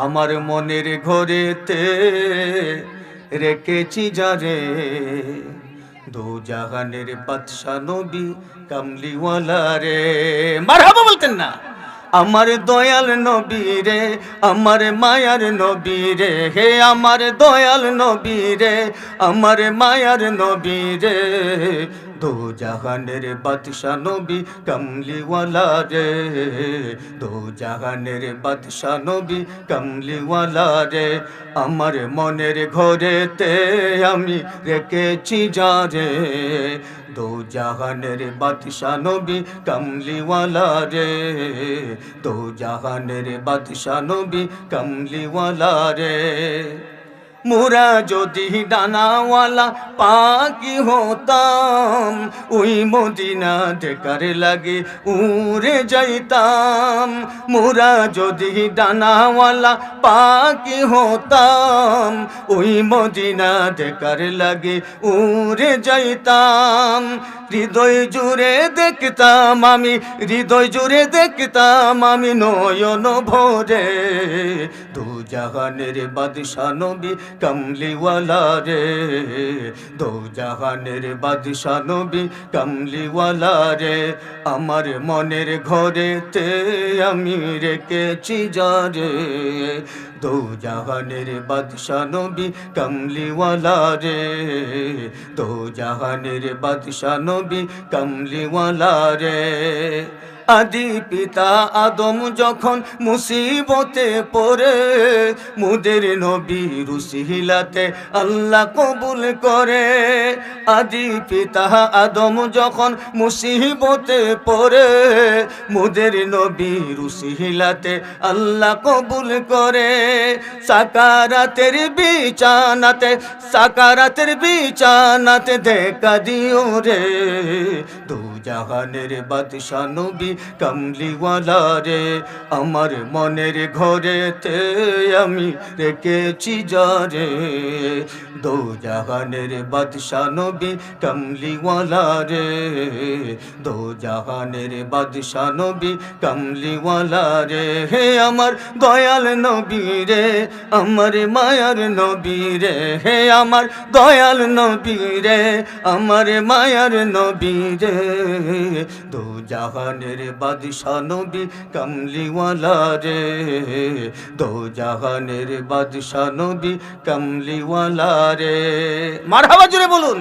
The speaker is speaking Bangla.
আমার মনের ঘরেতে রেখেছি যারে, দু জাহানের বাদশা নবী কামলিওয়ালা রে। মারহাবা বলতেন না? আমার দয়াল নবী রে, আমার মায়ার নবী রে, হে আমার দয়াল নবী রে, আমার মায়ার নবী রে, দু জাহানের বাদশা নবী কামলিওয়ালা রে, দু জাহানের বাদশা নবী কামলিওয়ালা রে। আমার মনের ঘরেতে আমি রেখেছি যারে, দু জাহানের বাদশা নবী কামলিওয়ালা রে, দু জাহানের বাদশা নবী কামলিওয়ালা রে। মোরা যদি ডানাওয়ালা পাখি হতাম, ওই মদিনা দেখার লাগে উড়ে যাইতাম। মোরা যদি ডানাওয়ালা পাখি হতাম, ওই মদিনা দেখার লাগে উড়ে যাইতাম। হৃদয় জুড়ে দেখতাম আমি, হৃদয় জুড়ে দেখতাম আমি নয়ন ভরে, দু জাহানের বাদশা নবী কামলিওয়ালা রে, দু জাহানের বাদশা নবী কামলিওয়ালা রে। আমার মনের ঘরেতে আমি রেখেছি যারে, দু জাহানের বাদশা নবী কামলিওয়ালা রে, দু জাহানের বাদশা নবী কামলিওয়ালা রে। আদি পিতা আদম যখন মুসিবতে পড়ে, মুদের নবীর উসিলাতে আল্লাহ কবুল করে। আদি পিতা আদম যখন মুসিবতে পড়ে, মুদের নবীর উসিলাতে আল্লাহ কবুল করে। সাকারাতের বিছানাতে, সাকারাতের বিছানাতে দেখা দিও রে, দু জাহানের বাদশা নবী কামলিওয়ালা রে। আমার মনের ঘরেতে আমি রেখেছি যারে, দু জাহানের বাদশা নবী কামলিওয়ালা রে, দু জাহানের বাদশা নবী কামলিওয়ালা রে। হে আমার দয়াল নবী রে, আমার মায়ার নবী রে, হে আমার দয়াল নবী রে, আমার মায়ার নবী রে, দু জাহানের বাদশা নবী কামলিওয়ালা রে, দু জাহানের বাদশা নবী কামলিওয়ালা রে। মারহাবা জুড়ে বলুন।